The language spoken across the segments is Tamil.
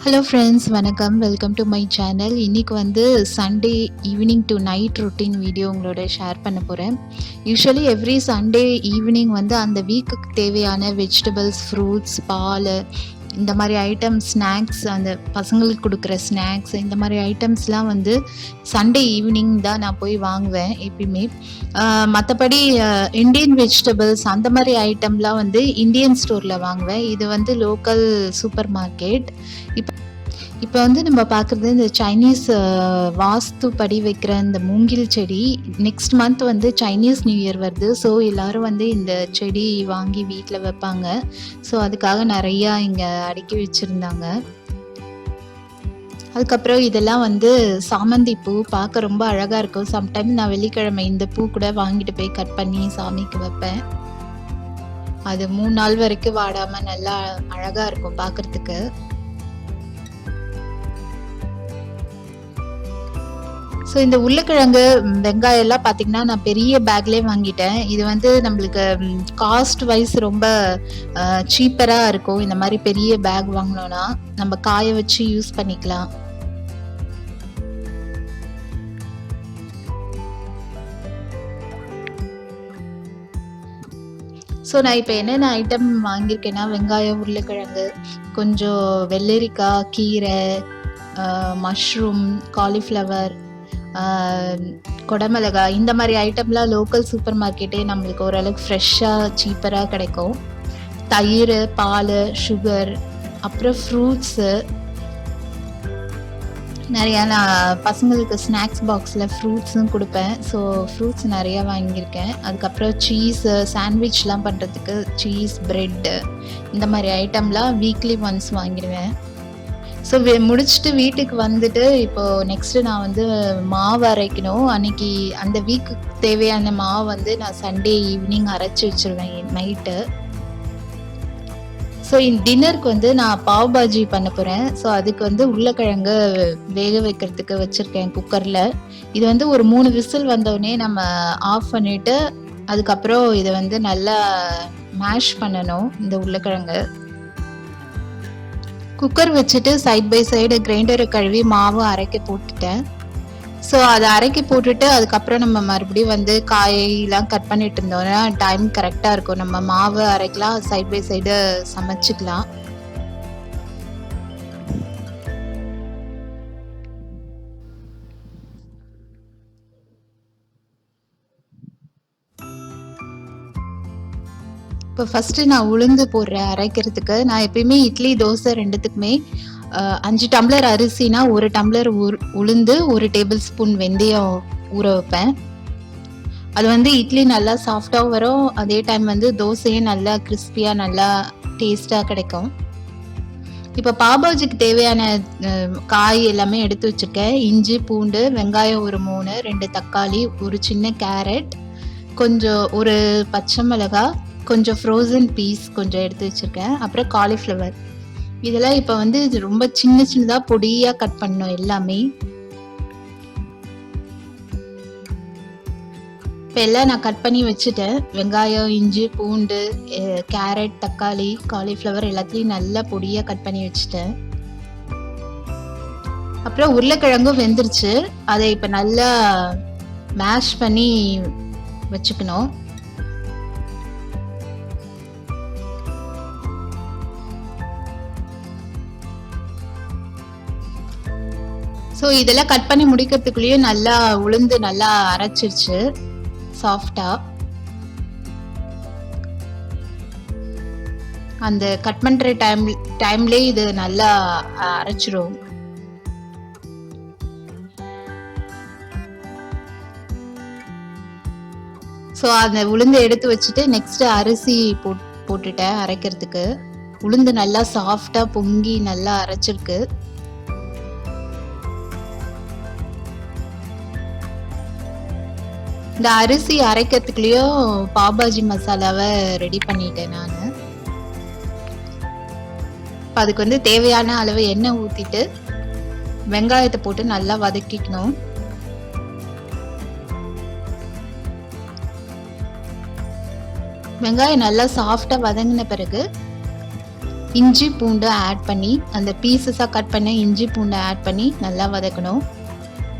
ஹலோ ஃப்ரெண்ட்ஸ், வணக்கம். Welcome to my channel. இன்னைக்கு வந்து Sunday evening to night routine video உங்களோட ஷேர் பண்ண போகிறேன். யூஸ்வலி எவ்ரி சண்டே ஈவினிங் வந்து அந்த வீக்குக்கு தேவையான வெஜிடபிள்ஸ், ஃப்ரூட்ஸ், பால், இந்த மாதிரி ஐட்டம்ஸ், ஸ்நாக்ஸ், அந்த பசங்களுக்கு கொடுக்குற ஸ்நாக்ஸ், இந்த மாதிரி ஐட்டம்ஸ்லாம் வந்து சண்டே ஈவினிங் தான் நான் போய் வாங்குவேன் எப்பயுமே. மற்றபடி இந்தியன் வெஜிடபிள்ஸ் அந்த மாதிரி ஐட்டம்லாம் வந்து இந்தியன் ஸ்டோரில் வாங்குவேன். இது வந்து லோக்கல் சூப்பர் மார்க்கெட். இப்போ வந்து நம்ம பார்க்குறது இந்த சைனீஸ் வாஸ்து படி வைக்கிற இந்த மூங்கில் செடி. நெக்ஸ்ட் மந்த் வந்து சைனீஸ் நியூ இயர் வருது. ஸோ எல்லோரும் வந்து இந்த செடி வாங்கி வீட்டில் வைப்பாங்க. ஸோ அதுக்காக நிறையா இங்கே அடுக்கி வச்சுருந்தாங்க. அதுக்கப்புறம் இதெல்லாம் வந்து சாமந்தி பூ பார்க்க ரொம்ப அழகாக இருக்கும். சம்டைம் நான் வெள்ளிக்கிழமை இந்த பூ கூட வாங்கிட்டு போய் கட் பண்ணி சாமிக்கு வைப்பேன். அது 3 நாள் வரைக்கும் வாடாமல் நல்லா அழகாக இருக்கும் பார்க்குறதுக்கு. ஸோ இந்த உருளைக்கிழங்கு, வெங்காயம் எல்லாம் பார்த்தீங்கன்னா நான் பெரிய பேக்லேயே வாங்கிட்டேன். இது வந்து நம்மளுக்கு காஸ்ட் வைஸ் ரொம்ப சீப்பராக இருக்கும். இந்த மாதிரி பெரிய பேக் வாங்கினோன்னா நம்ம காய வச்சு யூஸ் பண்ணிக்கலாம். ஸோ நான் இப்போ என்னென்ன ஐட்டம் வாங்கியிருக்கேன்னா, வெங்காயம், உருளைக்கிழங்கு, கொஞ்சம் வெள்ளரிக்காய், கீரை, மஷ்ரூம், காலிஃப்ளவர், கொடமிளகாய், இந்த மாதிரி ஐட்டம்லாம் லோக்கல் சூப்பர் மார்க்கெட்டே நம்மளுக்கு ஓரளவுக்கு ஃப்ரெஷ்ஷாக சீப்பராக கிடைக்கும். தயிர், பால், சுகர், அப்புறம் ஃப்ரூட்ஸு நிறையா. நான் பசங்களுக்கு ஸ்நாக்ஸ் பாக்ஸில் ஃப்ரூட்ஸும் கொடுப்பேன். ஸோ ஃப்ரூட்ஸ் நிறையா வாங்கியிருக்கேன். அதுக்கப்புறம் சீஸு, சாண்ட்விச்லாம் பண்ணுறதுக்கு சீஸ், ப்ரெட்டு, இந்த மாதிரி ஐட்டம்லாம் வீக்லி ஒன்ஸ் வாங்கிடுவேன். ஸோ முடிச்சுட்டு வீட்டுக்கு வந்துட்டு இப்போது நெக்ஸ்ட்டு நான் வந்து மாவு அரைக்கணும். அன்னைக்கு அந்த வீக்குக்கு தேவையான மாவு வந்து நான் சண்டே ஈவினிங் அரைச்சி வச்சுருவேன் நைட்டு. ஸோ டின்னருக்கு வந்து நான் பாவ் பாஜி பண்ண போகிறேன். ஸோ அதுக்கு வந்து உருளைக்கிழங்கு வேக வைக்கிறதுக்கு வச்சுருக்கேன் குக்கரில். இது வந்து ஒரு 3 விசில் வந்தோடனே நம்ம ஆஃப் பண்ணிவிட்டு அதுக்கப்புறம் இதை வந்து நல்லா மேஷ் பண்ணணும். இந்த உருளைக்கிழங்கு குக்கர் வச்சுட்டு சைட் பை சைடு கிரைண்டரை கழுவி மாவு அரைக்க போட்டுட்டேன். ஸோ அதை அரைக்கி போட்டுட்டு அதுக்கப்புறம் நம்ம மறுபடியும் வந்து காயெல்லாம் கட் பண்ணிட்டு இருந்தோம்னா டைம் கரெக்டாக இருக்கும். நம்ம மாவு அரைக்கலாம், சைட் பை சைடு சமைச்சிக்கலாம். இப்போ ஃபஸ்ட்டு நான் உளுந்து போடுறேன் அரைக்கிறதுக்கு. நான் எப்பயுமே இட்லி, தோசை ரெண்டுத்துக்குமே 5 டம்ளர் அரிசினா 1 டம்ளர் உளுந்து, 1 டேபிள் ஸ்பூன் வெந்தயம் ஊற வைப்பேன். அது வந்து இட்லி நல்லா சாஃப்டாக வரும். அதே டைம் வந்து தோசையும் நல்லா கிறிஸ்பியாக நல்லா டேஸ்ட்டாக கிடைக்கும். இப்போ பாபாஜிக்கு தேவையான காய் எல்லாமே எடுத்து வச்சுருக்கேன். இஞ்சி, பூண்டு, வெங்காயம் ஒரு 3, 2 தக்காளி, ஒரு சின்ன கேரட், கொஞ்சம் ஒரு பச்சை மிளகாய், கொஞ்சம் ஃப்ரோசன் பீஸ் கொஞ்சம் எடுத்து வச்சுருக்கேன். அப்புறம் காலிஃப்ளவர். இதெல்லாம் இப்போ வந்து இது ரொம்ப சின்ன சின்னதாக பொடியாக கட் பண்ணோம் எல்லாமே. இப்போ எல்லாம் நான் கட் பண்ணி வச்சுட்டேன். வெங்காயம், இஞ்சி, பூண்டு, கேரட், தக்காளி, காலிஃப்ளவர் எல்லாத்தையும் நல்லா பொடியாக கட் பண்ணி வச்சுட்டேன். அப்புறம் உருளைக்கிழங்கும் வெந்துருச்சு. அதை இப்போ நல்லா மேஷ் பண்ணி வச்சுக்கணும். ஸோ இதெல்லாம் கட் பண்ணி முடிக்கிறதுக்குள்ளேயே நல்லா உளுந்து நல்லா அரைச்சிருச்சு சாஃப்டாக. அந்த கட் பண்ணுற டைம்லேயே இது நல்லா அரைச்சிரும். ஸோ அந்த உளுந்து எடுத்து வச்சுட்டு நெக்ஸ்ட் அரிசி போட்டுட்டேன் அரைக்கிறதுக்கு. உளுந்து நல்லா சாஃப்டாக பொங்கி நல்லா அரைச்சிருக்கு. இந்த அரிசி அரைக்கிறதுக்குள்ளேயும் பாபாஜி மசாலாவை ரெடி பண்ணிட்டேன் நான். அதுக்கு வந்து தேவையான அளவு எண்ணெய் ஊற்றிட்டு வெங்காயத்தை போட்டு நல்லா வதக்கிக்கணும். வெங்காயம் நல்லா சாஃப்டாக வதங்கின பிறகு இஞ்சி பூண்டு ஆட் பண்ணி அந்த பீசஸாக கட் பண்ண இஞ்சி பூண்டை ஆட் பண்ணி நல்லா வதக்கணும்.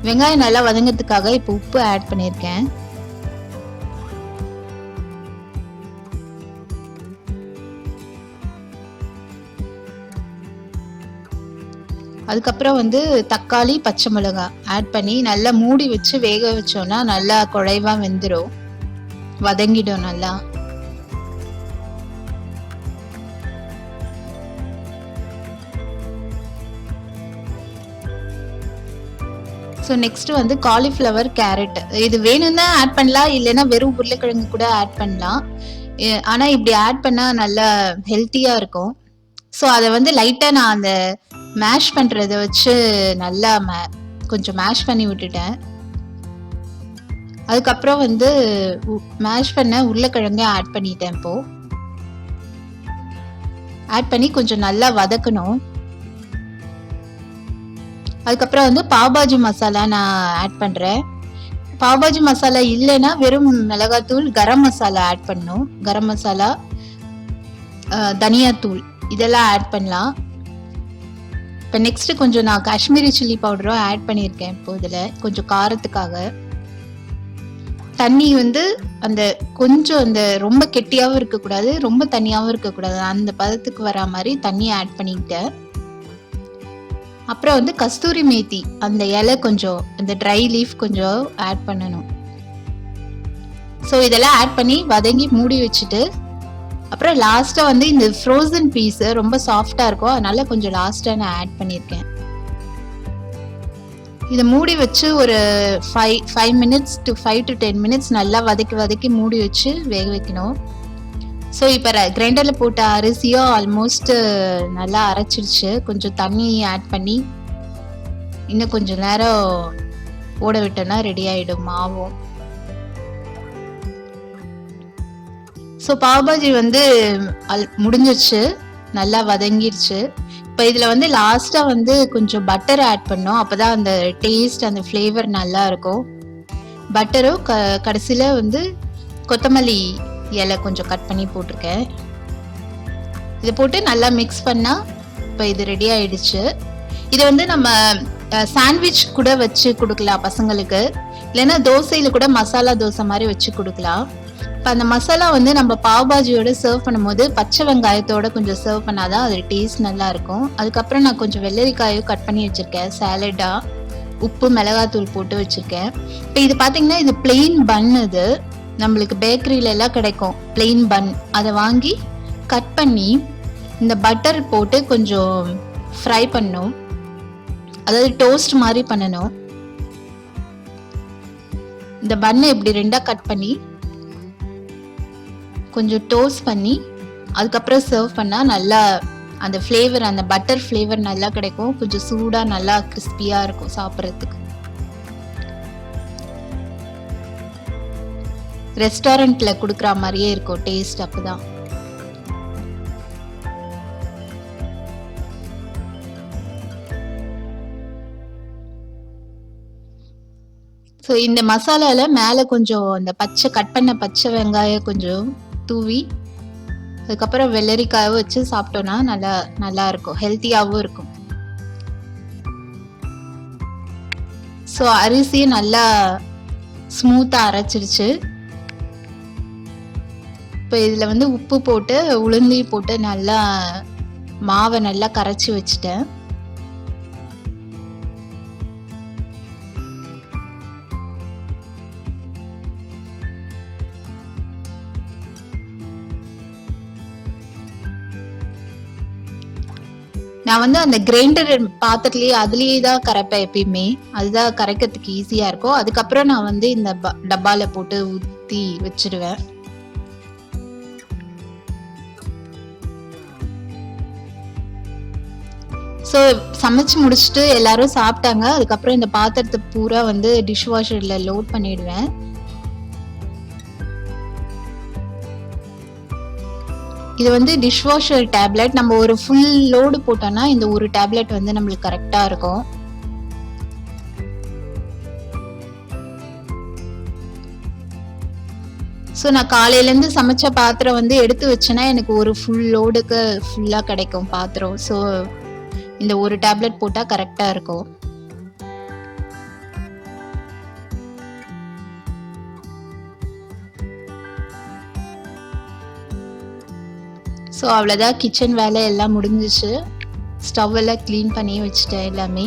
வெங்காயம் நல்லா வதங்கிறதுக்காக இப்போ உப்பு ஆட் பண்ணியிருக்கேன். அதுக்கப்புறம் வந்து தக்காளி பச்சை மிளகாய் ஆட் பண்ணி நல்லா மூடி வச்சு வேக வச்சோன்னா நல்லா குழைவா வெந்துடும், வதங்கிடும் நல்லா. ஸோ நெக்ஸ்ட் வந்து காலிஃப்ளவர் கேரட், இது வேணும்னா ஆட் பண்ணலாம், இல்லைன்னா வெறும் உருளைக்கிழங்கு கூட ஆட் பண்ணலாம். ஆனால் இப்படி ஆட் பண்ணால் நல்லா ஹெல்த்தியாக இருக்கும். ஸோ அதை வந்து லைட்டாக நான் அந்த மேஷ் பண்ணுறத வச்சு நல்லா கொஞ்சம் மேஷ் பண்ணி விட்டுட்டேன். அதுக்கப்புறம் வந்து மேஷ் பண்ண உருளைக்கிழங்கு ஆட் பண்ணிட்டேன். இப்போ ஆட் பண்ணி கொஞ்சம் நல்லா வதக்கணும். அதுக்கப்புறம் வந்து பாவ்பாஜி மசாலா நான் ஆட் பண்ணுறேன். பாவ்பாஜி மசாலா இல்லைன்னா வெறும் மிளகாத்தூள், கரம் மசாலா ஆட் பண்ணணும். கரம் மசாலா, தனியாத்தூள் இதெல்லாம் ஆட் பண்ணலாம். இப்போ நெக்ஸ்ட் கொஞ்சம் நான் காஷ்மீரி சில்லி பவுடரும் ஆட் பண்ணியிருக்கேன். இப்போ இதில் கொஞ்சம் காரத்துக்காக தண்ணி வந்து அந்த கொஞ்சம் அந்த ரொம்ப கெட்டியாகவும் இருக்கக்கூடாது, ரொம்ப தண்ணியாகவும் இருக்கக்கூடாது, அந்த பதத்துக்கு வரா மாதிரி தண்ணி ஆட் பண்ணிக்கிட்டேன். அப்புறம் வந்து கஸ்தூரி மேத்தி அந்த இலை கொஞ்சம், அந்த ட்ரை லீஃப் கொஞ்சம் ஆட் பண்ணணும். ஸோ இதெல்லாம் ஆட் பண்ணி வதங்கி மூடி வச்சுட்டு அப்புறம் லாஸ்ட்டாக வந்து இந்த ஃப்ரோசன் பீஸ் ரொம்ப சாஃப்டாக இருக்கும், அதனால கொஞ்சம் லாஸ்ட்டாக நான் ஆட் பண்ணியிருக்கேன். இதை மூடி வச்சு ஒரு 5 minutes to 5 to 10 minutes நல்லா வதக்கி மூடி வச்சு வேக வைக்கணும். ஸோ இப்போ கிரைண்டரில் போட்ட அரிசியும் ஆல்மோஸ்ட் நல்லா அரைச்சிடுச்சு. கொஞ்சம் தண்ணி ஆட் பண்ணி இன்னும் கொஞ்சம் நேரம் ஓட விட்டோன்னா ரெடி ஆகிடும் மாவும். ஸோ பாவ்பாஜி வந்து முடிஞ்சிருச்சு, நல்லா வதங்கிருச்சு. இப்போ இதில் வந்து லாஸ்ட்டாக வந்து கொஞ்சம் பட்டர் ஆட் பண்ணோம், அப்போ தான் அந்த டேஸ்ட் அந்த ஃப்ளேவர் நல்லா இருக்கும். பட்டரும் கடைசியில் வந்து கொத்தமல்லி இலை கொஞ்சம் கட் பண்ணி போட்டிருக்கேன். இதை போட்டு நல்லா மிக்ஸ் பண்ணால் இப்போ இது ரெடி ஆயிடுச்சு. இதை வந்து நம்ம சாண்ட்விச் கூட வச்சு கொடுக்கலாம் பசங்களுக்கு, இல்லைன்னா தோசையில் கூட மசாலா தோசை மாதிரி வச்சு கொடுக்கலாம். இப்போ அந்த மசாலா வந்து நம்ம பாவ்பாஜியோட சர்வ் பண்ணும்போது பச்சை வெங்காயத்தோட கொஞ்சம் சர்வ் பண்ணாதான் அது டேஸ்ட் நல்லா இருக்கும். அதுக்கப்புறம் நான் கொஞ்சம் வெள்ளரிக்காயும் கட் பண்ணி வச்சிருக்கேன், சாலடா உப்பு மிளகாத்தூள் போட்டு வச்சிருக்கேன். இப்போ இது பார்த்தீங்கன்னா இது பிளெயின் பன், இது நம்மளுக்கு பேக்கரியில எல்லாம் கிடைக்கும் பிளெயின் பன். அதை வாங்கி கட் பண்ணி இந்த பட்டர் போட்டு கொஞ்சம் ஃப்ரை பண்ணணும், அதாவது டோஸ்ட் மாதிரி பண்ணணும். இந்த பன்னை இப்படி ரெண்டா கட் பண்ணி கொஞ்சம் டோஸ்ட் பண்ணி அதுக்கப்புறம் சர்வ் பண்ணால் நல்லா அந்த ஃப்ளேவர், அந்த பட்டர் ஃப்ளேவர் நல்லா கிடைக்கும். கொஞ்சம் சூடாக நல்லா கிறிஸ்பியாக இருக்கும் சாப்பிட்றதுக்கு. ரெஸ்டாரண்ட்டில் கொடுக்குற மாதிரியே இருக்கும் டேஸ்ட் அப்போதான். ஸோ இந்த மசாலாவில் மேலே கொஞ்சம் அந்த கட் பண்ண பச்சை வெங்காயம் கொஞ்சம் தூவி அதுக்கப்புறம் வெள்ளரிக்காயும் வச்சு சாப்பிட்டோன்னா நல்லா இருக்கும், ஹெல்த்தியாகவும் இருக்கும். ஸோ அரிசியும் நல்லா ஸ்மூத்தாக அரைச்சிருச்சு. இப்போ இதில் வந்து உப்பு போட்டு உளுந்தி போட்டு நல்லா மாவை நல்லா கரைச்சி வச்சுட்டேன். நான் வந்து அந்த கிரைண்டர் பாத்திரத்துலேயே அதுலேயே தான் கரைப்பேன் எப்பயுமே, அதுதான் கரைக்கிறதுக்கு ஈஸியாக இருக்கும். அதுக்கப்புறம் நான் வந்து இந்த டப்பாவில் போட்டு ஊற்றி வச்சிடுவேன். ஸோ சமைச்சு முடிச்சுட்டு எல்லாரும் சாப்பிட்டாங்க. அதுக்கப்புறம் இந்த பாத்திரத்தை பூரா வந்து டிஷ் வாஷரில் லோட் பண்ணிடுவேன். இது வந்து டிஷ் வாஷர் டேப்லெட், நம்ம ஒரு ஃபுல் லோடு போட்டோம்னா இந்த ஒரு டேப்லெட் வந்து நம்மளுக்கு கரெக்டாக இருக்கும். ஸோ நான் காலையிலேருந்து சமைச்ச பாத்திரம் வந்து எடுத்து வச்சேன்னா எனக்கு ஒரு ஃபுல் லோடுக்கு ஃபுல்லாக கிடைக்கும் பாத்திரம். ஸோ இந்த ஒரு டேப்லெட் போட்டால் கரெக்டாக இருக்கும். ஸோ அவ்வளோதான், கிச்சன் வேலை எல்லாம் முடிஞ்சிச்சு. ஸ்டவ் எல்லாம் க்ளீன் பண்ணி வச்சுட்டேன் எல்லாமே.